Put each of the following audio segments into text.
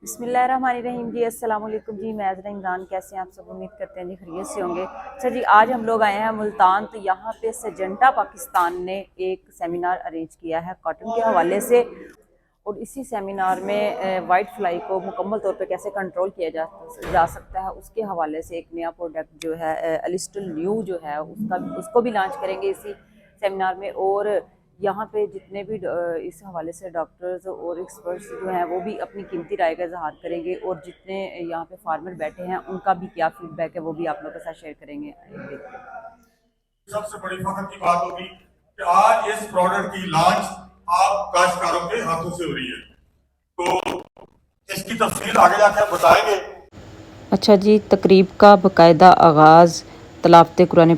बिस्मिल्लाहिर्रहमानिर्रहीम जी। अस्सलाम वालेकुम जी। मैं ज़रा इमरान, कैसे हैं आप सब? उम्मीद करते हैं जी खैरियत से होंगे। अच्छा जी, आज हम लोग आए हैं मुल्तान। तो यहाँ पे सिजेंटा पाकिस्तान ने एक सेमिनार अरेंज किया है कॉटन के हवाले से, और इसी सेमिनार में वाइट फ्लाई को मुकम्मल तौर पे कैसे कंट्रोल किया जा सकता है उसके हवाले से एक नया प्रोडक्ट जो है अलिस्टल न्यू जो है उसको भी लॉन्च करेंगे इसी सेमिनार में। और यहाँ पे जितने भी इस हवाले से डॉक्टर्स और एक्सपर्ट्स जो हैं वो भी अपनी कीमती राय का इजहार करेंगे, और जितने यहाँ पे फार्मर बैठे हैं उनका भी क्या फीडबैक है वो भी आप लोगों के साथ शेयर करेंगे। सबसे बड़ी फख्र की बात होगी कि आज इस प्रोडक्ट की लॉन्च आप काश्तकारों के हाथों से हो रही है, तो इसकी तफसील आगे जाकर बताएंगे। अच्छा जी, तकरीब का बाकायदा आगाज़ तलावत कुरान,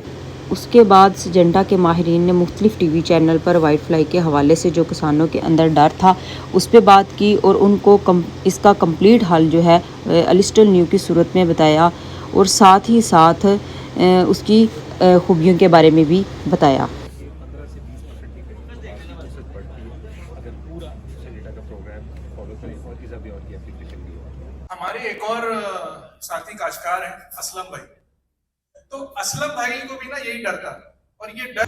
उसके बाद सिजेंटा के माहिरीन ने मुख्तलिफ टीवी चैनल पर वाइट फ्लाई के हवाले से जो किसानों के अंदर डर था उस पर बात की, और उनको इसका कंप्लीट हल जो है अलिस्टल न्यू की सूरत में बताया, और साथ ही साथ उसकी खूबियों के बारे में भी बताया। 15 से 20% की प्रतिशत बढ़ती है अगर पूरा सेनेटा का प्रोग्राम फॉलो करें और इज़ा भी और की एप्लीकेशन भी हो। हमारे एक और साथी काश्तकार हैं असलम भाई। तो असलम भाई को भी ना यही डर था, और ये डर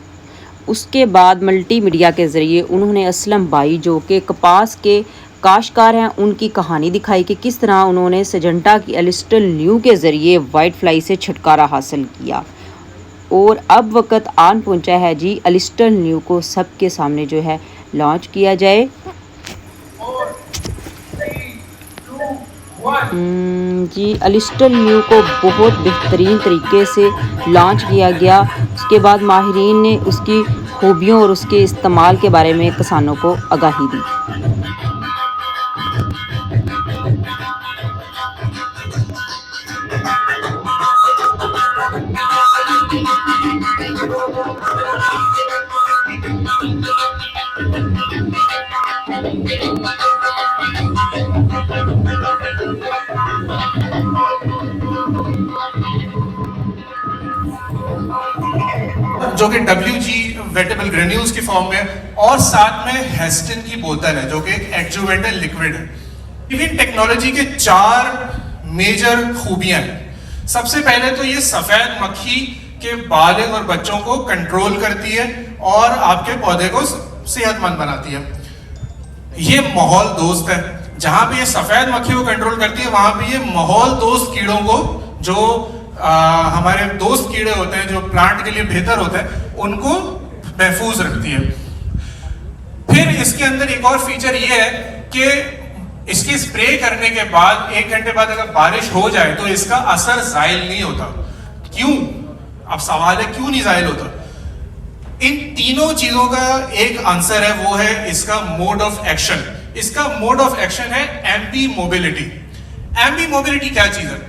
उसके बाद मल्टी मीडिया के ज़रिए उन्होंने असलम भाई जो कि कपास के काश्तकार हैं उनकी कहानी दिखाई कि किस तरह उन्होंने सिजेंटा की अलिस्टल न्यू के ज़रिए वाइट फ्लाई से छुटकारा हासिल किया। और अब वक्त आन पहुंचा है जी अलिस्टल न्यू को सबके सामने जो है लॉन्च किया जाए। जी, अलिस्टल न्यू को बहुत बेहतरीन तरीके से लॉन्च किया गया। उसके बाद माहिरीन ने उसकी खूबियों और उसके इस्तेमाल के बारे में किसानों को आगाही दी। जो कि WG वेटेबल ग्रेन्यूल्स की फॉर्म में, और साथ में हेस्टिन की बोतल है जो कि एक एडजुवेंटल लिक्विड है। इन टेक्नोलॉजी के 4 मेजर खूबियां हैं। सबसे पहले तो ये सफेद मक्खी के बालिग और बच्चों को कंट्रोल करती है और आपके पौधे को सेहतमंद बनाती है। ये माहौल दोस्त है, जहां पे ये सफेद मक्खी को कंट्रोल करती है वहां पे ये माहौल दोस्त कीड़ों को, जो हमारे दोस्त कीड़े होते हैं जो प्लांट के लिए बेहतर होते हैं, उनको महफूज रखती है। फिर इसके अंदर एक और फीचर ये है कि इसकी स्प्रे करने के बाद 1 घंटे बाद अगर बारिश हो जाए तो इसका असर जायल नहीं होता। क्यों? अब सवाल है क्यों नहीं जायल होता। इन तीनों चीजों का एक आंसर है, वो है इसका मोड ऑफ एक्शन। इसका मोड ऑफ एक्शन है एम्बी मोबिलिटी। एम्बी मोबिलिटी क्या चीज है?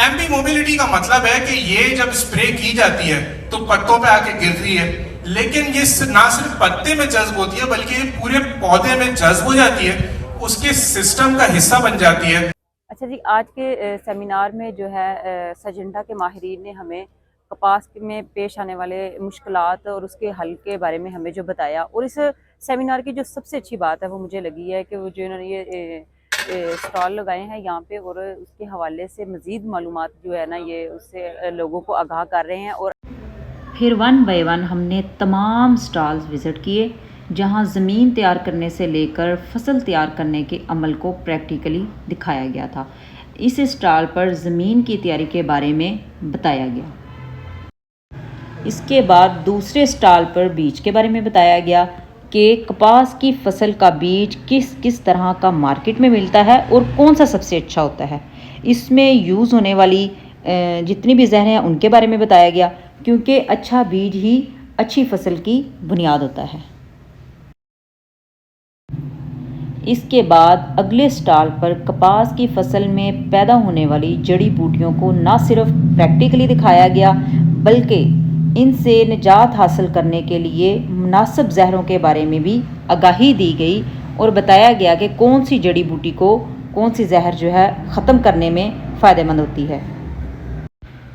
एम्बी मोबिलिटी का मतलब है कि ये जब स्प्रे की जाती है तो पत्तों पे आके गिरती है, लेकिन ये ना सिर्फ पत्ते में जज्ब होती है बल्कि ये पूरे पौधे में जज्ब हो जाती है, उसके सिस्टम का हिस्सा बन जाती है। अच्छा जी, आज के सेमिनार में जो है सिजेंटा के माहिरीन ने हमें कपास में पेश आने वाले मुश्किलात और उसके हल के बारे में हमें जो बताया, और इस सेमिनार की जो सबसे अच्छी बात है वो मुझे लगी है कि वो जो इन्होंने ये स्टॉल लगाए हैं यहाँ पे, और उसके हवाले से मज़ीद मालूमात जो है ना ये उससे लोगों को आगाह कर रहे हैं। और फिर 1 बाय 1 हमने तमाम स्टॉल्स विज़िट किए जहाँ ज़मीन तैयार करने से लेकर फसल तैयार करने के अमल को प्रैक्टिकली दिखाया गया था। इस स्टॉल पर ज़मीन की तैयारी के बारे में बताया गया। इसके बाद दूसरे स्टॉल पर बीज के बारे में बताया गया कि कपास की फसल का बीज किस किस तरह का मार्केट में मिलता है और कौन सा सबसे अच्छा होता है। इसमें यूज़ होने वाली जितनी भी जहरें हैं उनके बारे में बताया गया, क्योंकि अच्छा बीज ही अच्छी फसल की बुनियाद होता है। इसके बाद अगले स्टॉल पर कपास की फसल में पैदा होने वाली जड़ी बूटियों को न सिर्फ प्रैक्टिकली दिखाया गया बल्कि इनसे निजात हासिल करने के लिए मुनासिब जहरों के बारे में भी आगाही दी गई, और बताया गया कि कौन सी जड़ी बूटी को कौन सी जहर जो है ख़त्म करने में फ़ायदेमंद होती है।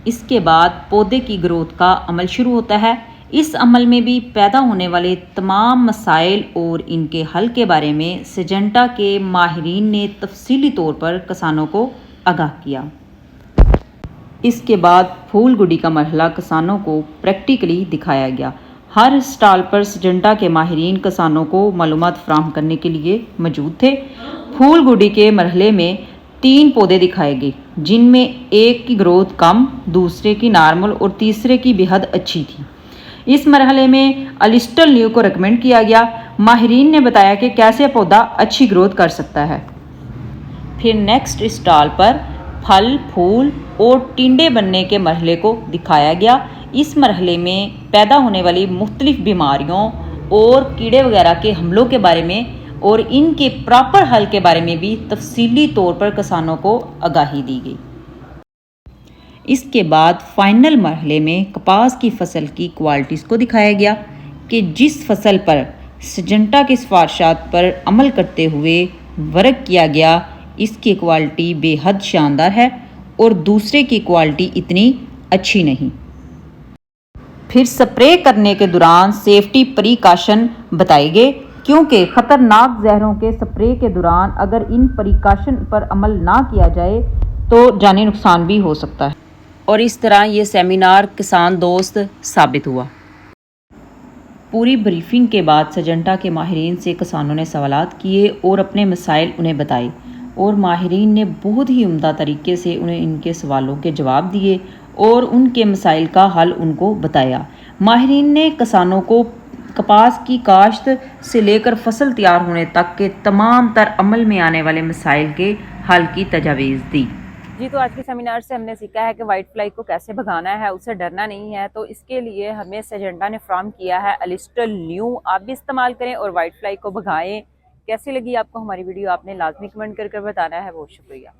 इसके बाद पौधे की ग्रोथ का अमल शुरू होता है। इस अमल में भी पैदा होने वाले तमाम मसाइल और इनके हल के बारे में सिजेंटा के माहिरीन ने तफसीली तौर पर किसानों को आगाह किया। इसके बाद फूल गुडी का मरहला किसानों को प्रैक्टिकली दिखाया गया। हर स्टॉल पर सिजेंटा के माहिरीन किसानों को मालूमात फराहम करने के लिए मौजूद थे। फूल गुडी के मरहले में 3 पौधे दिखाए गए, जिनमें एक की ग्रोथ कम, दूसरे की नॉर्मल और तीसरे की बेहद अच्छी थी। इस मरहले में अलिस्टर न्यू को रिकमेंड किया गया। माहिरीन ने बताया कि कैसे पौधा अच्छी ग्रोथ कर सकता है। फिर नेक्स्ट स्टॉल पर फल, फूल और टिंडे बनने के मरहले को दिखाया गया। इस मरहले में पैदा होने वाली मुख्तलिफ बीमारियों और कीड़े वगैरह के हमलों के बारे में और इनके प्रॉपर हल के बारे में भी तफसीली तौर पर किसानों को आगाही दी गई। इसके बाद फाइनल मरहले में कपास की फसल की क्वालिटीज़ को दिखाया गया कि जिस फसल पर सिजेंटा की सिफारिशात पर अमल करते हुए वर्क किया गया, इसकी क्वालिटी बेहद शानदार है और दूसरे की क्वालिटी इतनी अच्छी नहीं। फिर स्प्रे करने के दौरान सेफ्टी प्रिकॉशन बताए गए, क्योंकि ख़तरनाक जहरों के स्प्रे के दौरान अगर इन प्रिकॉशन पर अमल ना किया जाए तो जानी नुकसान भी हो सकता है। और इस तरह ये सेमिनार किसान दोस्त साबित हुआ। पूरी ब्रीफिंग के बाद सिजेंटा के माहिरीन से किसानों ने सवालात किए और अपने मसाइल उन्हें बताए और माहिरीन ने बहुत ही उम्दा तरीके से उन्हें इनके सवालों के जवाब दिए और उनके मसाइल का हल उनको बताया। माहिरीन ने किसानों को कपास की काश्त से लेकर फसल तैयार होने तक के तमाम तर अमल में आने वाले मसाइल के हल की तजावीज़ दी। जी, तो आज के सेमिनार से हमने सीखा है कि वाइट फ्लाई को कैसे भगाना है, उससे डरना नहीं है। तो इसके लिए हमें सिजेंटा ने फ्राहम किया है अलिस्टर न्यू, आप भी इस्तेमाल करें और वाइट फ्लाई को भगाएं। कैसी लगी आपको हमारी वीडियो, आपने लाजमी कमेंट कर बताना है। बहुत शुक्रिया।